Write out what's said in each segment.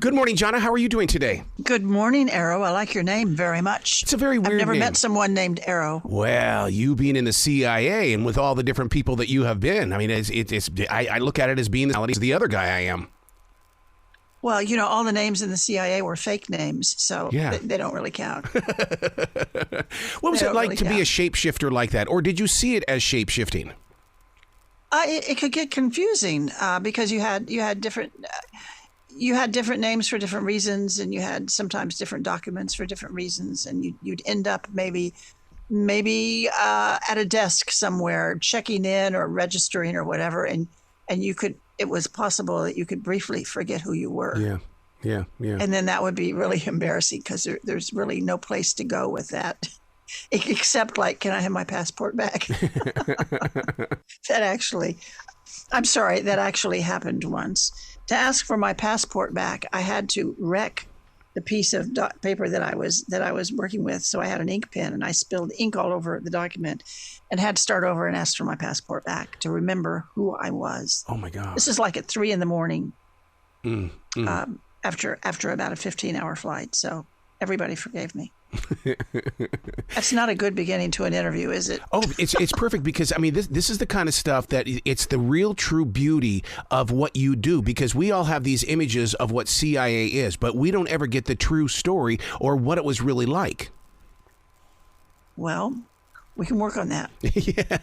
Good morning, Jonna. How are you doing today? Good morning, Arrow. I like your name very much. It's a very weird name. I've never met someone named Arrow. Well, you being in the CIA and with all the different people that you have been, I mean, I look at it as being the other guy I am. Well, you know, all the names in the CIA were fake names, so they don't really count. What was it like to be a shapeshifter like that? Or did you see it as shapeshifting? It could get confusing because you had different... You had different names for different reasons, and you had sometimes different documents for different reasons, and you'd end up maybe at a desk somewhere checking in or registering or whatever, and it was possible that you could briefly forget who you were. Yeah. And then that would be really embarrassing because there's really no place to go with that, except like, can I have my passport back? That actually happened once. To ask for my passport back, I had to wreck the piece of paper that I was working with. So I had an ink pen and I spilled ink all over the document and had to start over and ask for my passport back to remember who I was. Oh my God. This is like at 3 a.m. After about a 15-hour flight. So everybody forgave me. That's not a good beginning to an interview, is it? Oh, it's perfect because, I mean, this is the kind of stuff that it's the real true beauty of what you do, because we all have these images of what CIA is, but we don't ever get the true story or what it was really like. Well, we can work on that. Yeah.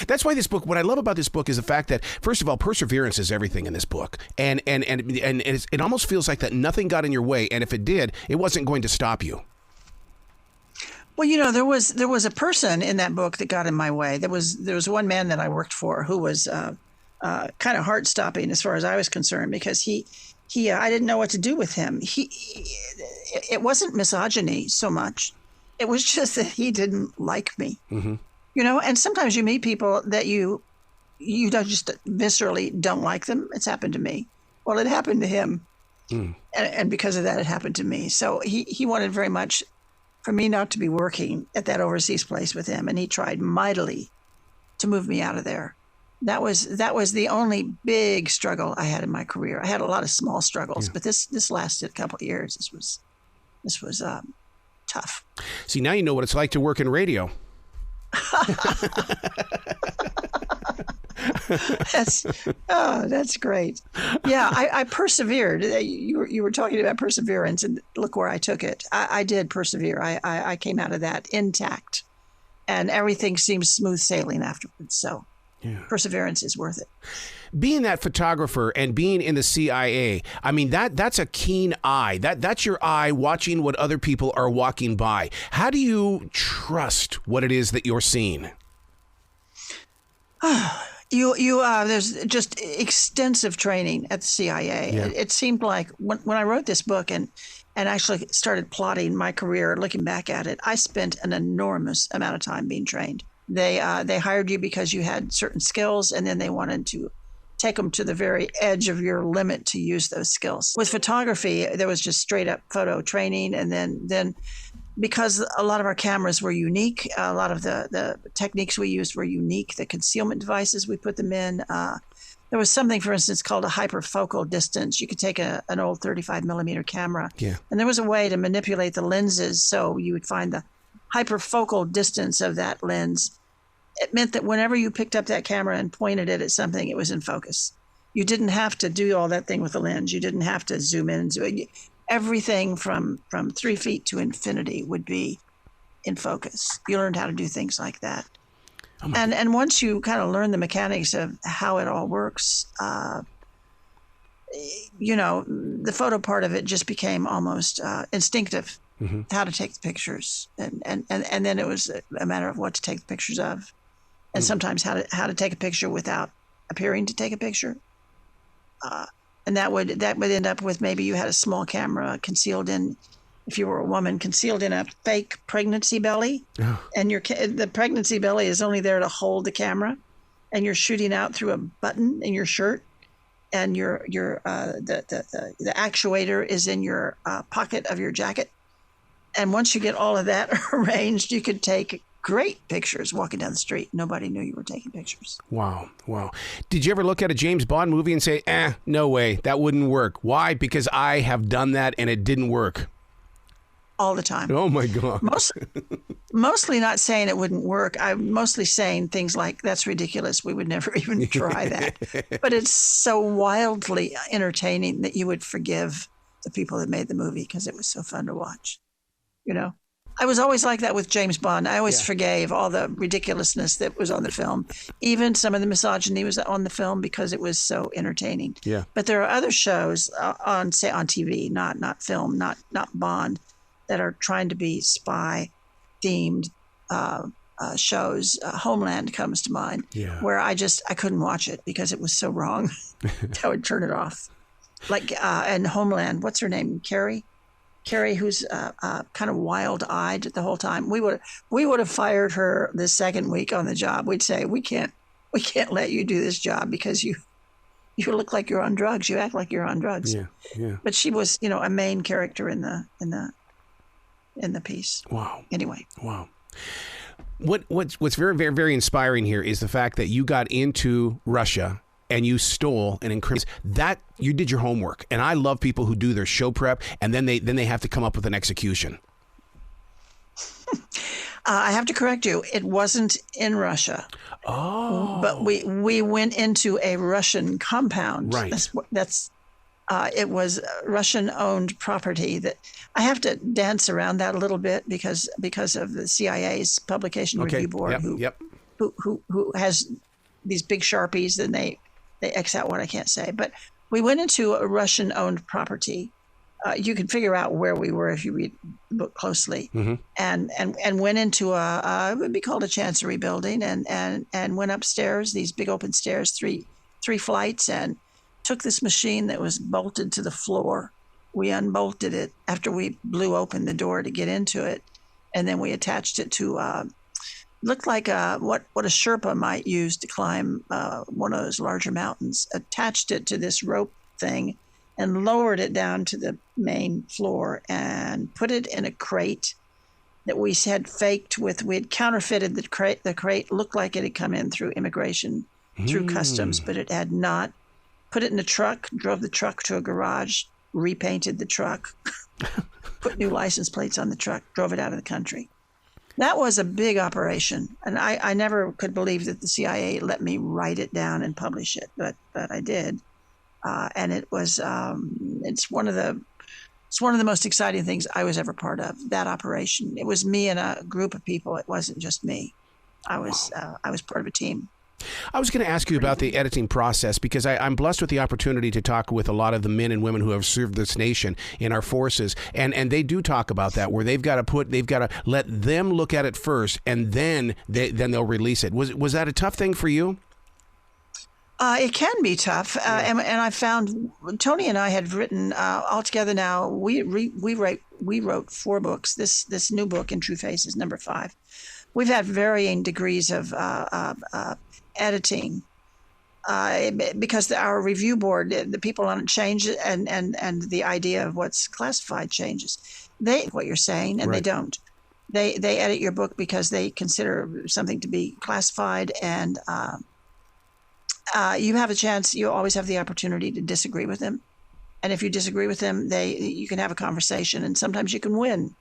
That's why this book, what I love about this book is the fact that, first of all, perseverance is everything in this book. And it almost feels like that nothing got in your way. And if it did, it wasn't going to stop you. Well, you know, there was a person in that book that got in my way. There was one man that I worked for who was kind of heart-stopping as far as I was concerned, because I didn't know what to do with him. It wasn't misogyny so much. It was just that he didn't like me. Mm-hmm. You know, and sometimes you meet people that you don't just viscerally don't like them. It's happened to me. Well, it happened to him. And because of that, it happened to me. So he wanted very much for me not to be working at that overseas place with him. And he tried mightily to move me out of there. That was the only big struggle I had in my career. I had a lot of small struggles, but this lasted a couple of years. This was tough. See, now you know what it's like to work in radio. That's great. Yeah, I persevered. You were talking about perseverance, and look where I took it. I did persevere. I came out of that intact, and everything seems smooth sailing afterwards. So perseverance is worth it. Being that photographer and being in the CIA, I mean, that's a keen eye. That's your eye watching what other people are walking by. How do you trust what it is that you're seeing? There's just extensive training at the CIA. Yeah. It seemed like when I wrote this book and actually started plotting my career, looking back at it, I spent an enormous amount of time being trained. They hired you because you had certain skills, and then they wanted to take them to the very edge of your limit to use those skills. With photography, there was just straight up photo training, and then because a lot of our cameras were unique, a lot of the techniques we used were unique, the concealment devices we put them in. There was something, for instance, called a hyperfocal distance. You could take an old 35 millimeter camera, and there was a way to manipulate the lenses so you would find the hyperfocal distance of that lens. It meant that whenever you picked up that camera and pointed it at something, it was in focus. You didn't have to do all that thing with the lens. You didn't have to zoom in and zoom in. Everything from 3 feet to infinity would be in focus. You learned how to do things like that. And once you kind of learn the mechanics of how it all works, you know, the photo part of it just became almost instinctive, how to take the pictures. And then it was a matter of what to take the pictures of. And sometimes how to take a picture without appearing to take a picture. And that would end up with maybe you had a small camera concealed in, if you were a woman, concealed in a fake pregnancy belly, and the pregnancy belly is only there to hold the camera, and you're shooting out through a button in your shirt, and the actuator is in your pocket of your jacket. And once you get all of that arranged, you could take great pictures walking down the street. Nobody knew you were taking pictures. Wow. Wow. Did you ever look at a James Bond movie and say, no way, that wouldn't work? Why? Because I have done that and it didn't work. All the time. Oh, my God. Mostly not saying it wouldn't work. I'm mostly saying things like, that's ridiculous. We would never even try that. But it's so wildly entertaining that you would forgive the people that made the movie because it was so fun to watch. You know, I was always like that with James Bond. I always forgave all the ridiculousness that was on the film. Even some of the misogyny was on the film because it was so entertaining. Yeah. But there are other shows on TV, not film, not Bond, that are trying to be spy-themed shows. Homeland comes to mind, where I couldn't watch it because it was so wrong. I would turn it off. Like, and Homeland, what's her name? Carrie, who's kind of wild-eyed the whole time. We would have fired her the second week on the job. We'd say, we can't let you do this job because you look like you're on drugs. You act like you're on drugs. Yeah. But she was, a main character in the piece. Wow. Anyway. Wow. What's very, very, very inspiring here is the fact that you got into Russia and you stole and encrypted that. You did your homework. And I love people who do their show prep and then they have to come up with an execution. I have to correct you. It wasn't in Russia. Oh. But we went into a Russian compound. Right. It was Russian-owned property that I have to dance around that a little bit because of the CIA's Publication Review Board, who has these big Sharpies, and they X out what I can't say. But we went into a Russian-owned property. You can figure out where we were if you read the book closely, and went into it would be called a chancery building, and went upstairs, these big open stairs, three flights, and took this machine that was bolted to the floor. We unbolted it after we blew open the door to get into it, and then we attached it to looked like what a Sherpa might use to climb one of those larger mountains. Attached it to this rope thing and lowered it down to the main floor and put it in a crate that we had faked with. We had counterfeited the crate. The crate looked like it had come in through immigration, through customs, but it had not. Put it in a truck, drove the truck to a garage, repainted the truck, put new license plates on the truck, drove it out of the country. That was a big operation, and I never could believe that the CIA let me write it down and publish it, but I did, and it was it's one of the most exciting things I was ever part of. That operation. It was me and a group of people. It wasn't just me. I was part of a team. I was going to ask you about the editing process because I'm blessed with the opportunity to talk with a lot of the men and women who have served this nation in our forces, and they do talk about that, where they've got to let them look at it first, and then they'll release it. Was that a tough thing for you? It can be tough, and I found Tony and I had written altogether. Now we wrote 4 books. This new book, In True Face, is number 5. We've had varying degrees of editing because our review board, the people on it change, and the idea of what's classified changes. They what you're saying, and right. They don't. They edit your book because they consider something to be classified, and you have a chance. You always have the opportunity to disagree with them, and if you disagree with them, you can have a conversation, and sometimes you can win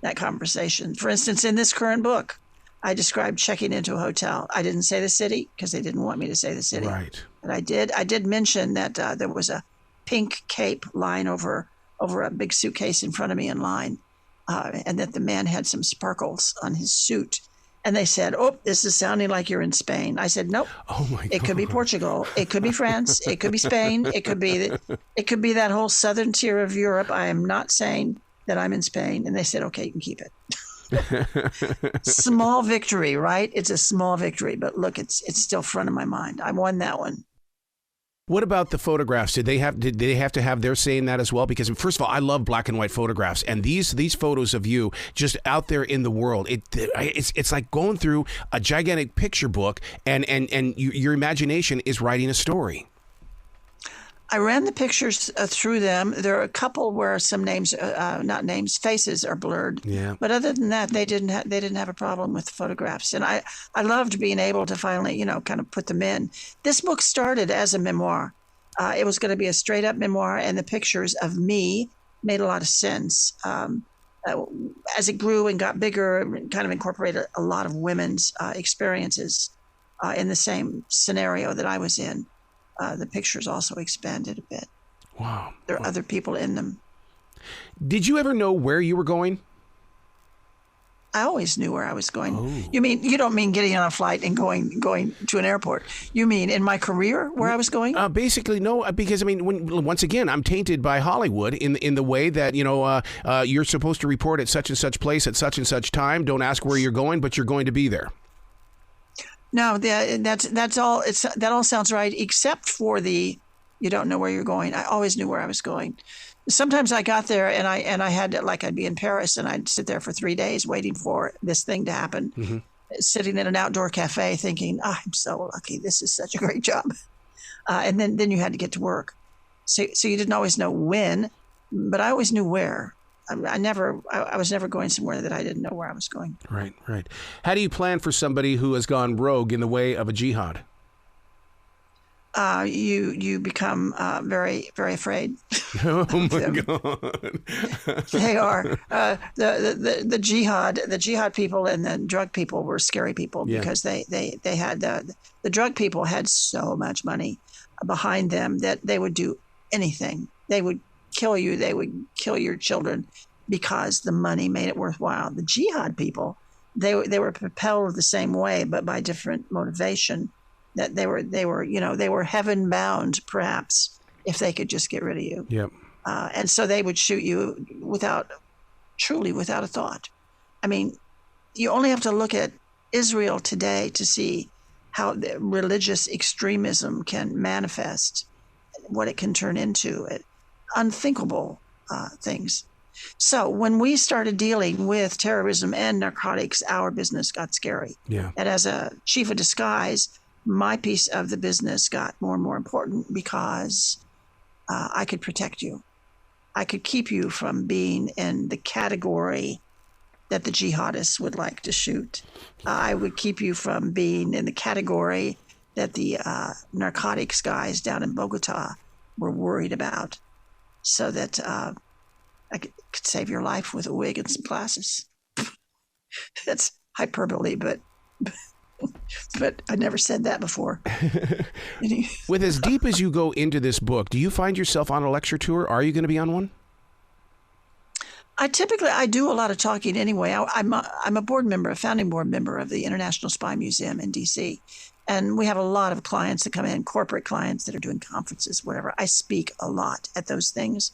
that conversation. For instance, in this current book, I described checking into a hotel. I didn't say the city because they didn't want me to say the city. Right. But I did mention that there was a pink cape lying over a big suitcase in front of me in line, and that the man had some sparkles on his suit. And they said, "Oh, this is sounding like you're in Spain." I said, "Nope. Oh my God. It could be Portugal. It could be France. It could be Spain. It could be that whole southern tier of Europe. I am not saying that I'm in Spain." And they said, "Okay, you can keep it." Small victory, right? It's a small victory, but look, it's still front of my mind. I won that one. What about the photographs? Did they have to have their say in that as well? Because first of all, I love black and white photographs, and these photos of you just out there in the world, it's like going through a gigantic picture book, and your imagination is writing a story. I ran the pictures through them. There are a couple where some names, not names, faces are blurred. Yeah. But other than that, they didn't have a problem with photographs. And I loved being able to finally, kind of put them in. This book started as a memoir. It was going to be a straight up memoir, and the pictures of me made a lot of sense. As it grew and got bigger, it kind of incorporated a lot of women's experiences in the same scenario that I was in. The pictures also expanded a bit. Wow. There are other people in them. Did you ever know where you were going? I always knew where I was going. Oh. You don't mean getting on a flight and going to an airport. You mean in my career where I was going? Basically, no, because once again, I'm tainted by Hollywood in the way that you're supposed to report at such and such place at such and such time. Don't ask where you're going, but you're going to be there. No, that's all. That all sounds right, except for you don't know where you're going. I always knew where I was going. Sometimes I got there and I had I'd be in Paris and I'd sit there for 3 days waiting for this thing to happen, sitting in an outdoor cafe thinking, I'm so lucky. This is such a great job. And then you had to get to work. So you didn't always know when, but I always knew where. I was never going somewhere that I didn't know where I was going. Right. How do you plan for somebody who has gone rogue in the way of a jihad? You become very, very afraid. Oh my God! They are the jihad people and the drug people were scary people because they had the drug people had so much money behind them that they would do anything. They would kill you. They would kill your children because the money made it worthwhile. The jihad people, they were propelled the same way, but by different motivation. That they were heaven bound, perhaps, if they could just get rid of you. Yep. And so they would shoot you without a thought. I mean, you only have to look at Israel today to see how the religious extremism can manifest, what it can turn into, unthinkable things. So when we started dealing with terrorism and narcotics, our business got scary. Yeah. And as a chief of disguise, my piece of the business got more and more important because I could protect you. I could keep you from being in the category that the jihadists would like to shoot. I would keep you from being in the category that the narcotics guys down in Bogota were worried about, so that I could save your life with a wig and some glasses. That's hyperbole, but I never said that before. With as deep as you go into this book, do you find yourself on a lecture tour? Are you going to be on one? I do a lot of talking anyway. I'm a board member, a founding board member of the International Spy Museum in D.C. And we have a lot of clients that come in, corporate clients that are doing conferences, whatever. I speak a lot at those things.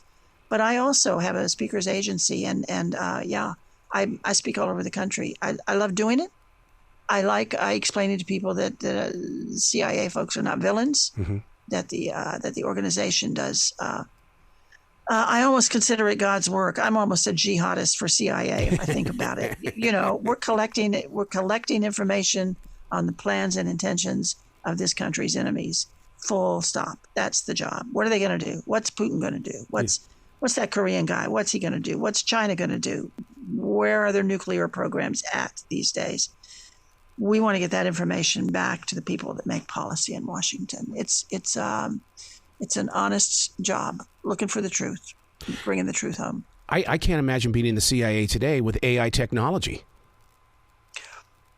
But I also have a speakers agency, and I speak all over the country. I love doing it. I explain to people that the CIA folks are not villains, that the organization does. I almost consider it God's work. I'm almost a jihadist for CIA if I think about it. We're collecting information on the plans and intentions of this country's enemies. Full stop. That's the job. What are they going to do? What's Putin going to do? What's that Korean guy? What's he going to do? What's China going to do? Where are their nuclear programs at these days? We want to get that information back to the people that make policy in Washington. It's an honest job, looking for the truth, bringing the truth home. I can't imagine being in the CIA today with AI technology.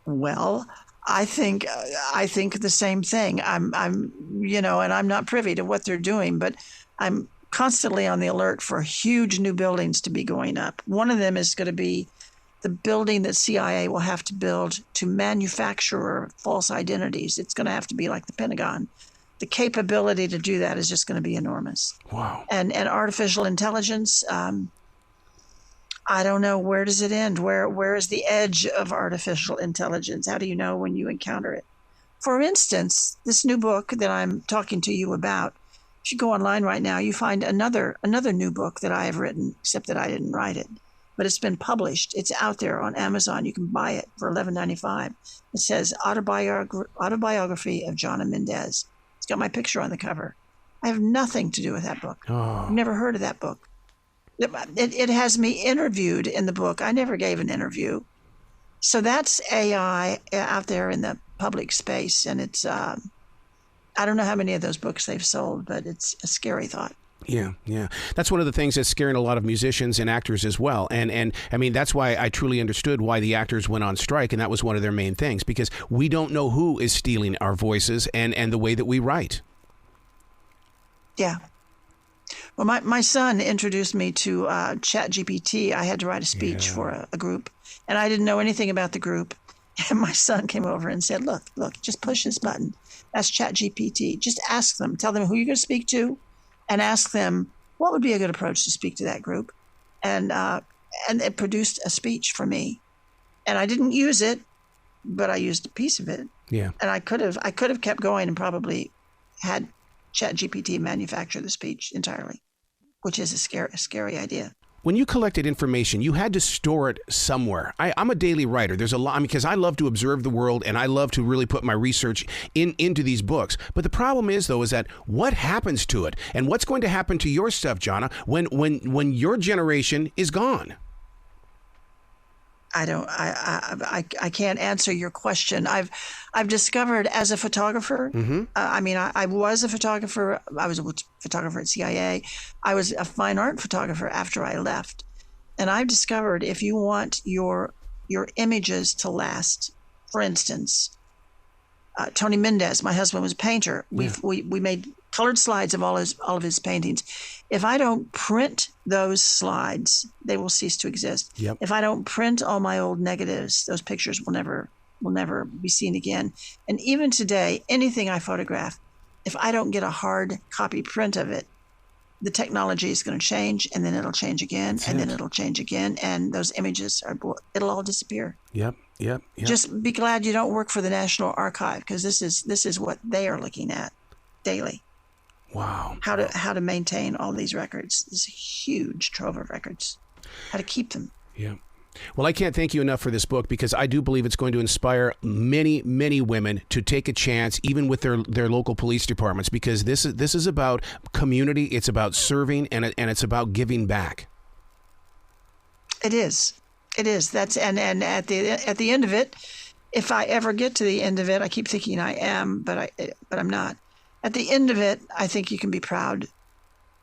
Well, I think the same thing. I'm and I'm not privy to what they're doing, but I'm constantly on the alert for huge new buildings to be going up. One of them is going to be the building that CIA will have to build to manufacture false identities. It's going to have to be like the Pentagon. The capability to do that is just going to be enormous. Wow. And artificial intelligence, I don't know, where does it end? Where is the edge of artificial intelligence? How do you know when you encounter it? For instance, this new book that I'm talking to you about, if you go online right now, you find another new book that I have written, except that I didn't write it. But it's been published. It's out there on Amazon. You can buy it for $11.95. It says Autobiography of Jonna Mendez. It's got my picture on the cover. I have nothing to do with that book. Oh. I've never heard of that book. It has me interviewed in the book. I never gave an interview. So that's AI out there in the public space. And it's, I don't know how many of those books they've sold, but it's a scary thought. Yeah, yeah. That's one of the things that's scaring a lot of musicians and actors as well. And I mean, that's why I truly understood why the actors went on strike. And that was one of their main things, because we don't know who is stealing our voices and the way that we write. Yeah. Well, my son introduced me to ChatGPT. I had to write a speech for a group, and I didn't know anything about the group. And my son came over and said, look, just push this button. That's ChatGPT. Just ask them. Tell them who you're going to speak to, and ask them what would be a good approach to speak to that group. And it produced a speech for me. And I didn't use it, but I used a piece of it. Yeah. And I could have kept going and probably had ChatGPT manufacture the speech entirely, which is a scary idea. When you collected information, you had to store it somewhere. I'm a daily writer. There's a lot, because I love to observe the world and I love to really put my research into these books. But the problem is, though, is that what happens to it, and what's going to happen to your stuff, Jonna, when your generation is gone? I can't answer your question. I've discovered as a photographer. Mm-hmm. I was a photographer. I was a photographer at CIA. I was a fine art photographer after I left, and I've discovered if you want your images to last, for instance, Tony Mendez, my husband, was a painter. We made colored slides of all of his paintings. If I don't print those slides, they will cease to exist. Yep. If I don't print all my old negatives, those pictures will never be seen again. And even today, anything I photograph, if I don't get a hard copy print of it, the technology is going to change, and then it'll change again, then it'll change again, and those images it'll all disappear. Yep. Just be glad you don't work for the National Archive, because this is what they are looking at daily. Wow. How to maintain all these records, this huge trove of records, how to keep them. Yeah. Well, I can't thank you enough for this book, because I do believe it's going to inspire many, many women to take a chance, even with their local police departments, because this is about community, it's about serving, and it's about giving back. It is. That's and at the end of it, if I ever get to the end of it, I keep thinking I am, but I'm not. At the end of it, I think you can be proud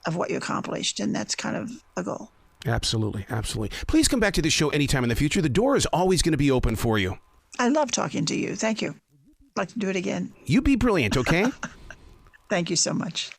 of what you accomplished, and that's kind of a goal. Absolutely. Please come back to this show anytime in the future. The door is always going to be open for you. I love talking to you. Thank you. I'd like to do it again. You be brilliant, okay? Thank you so much.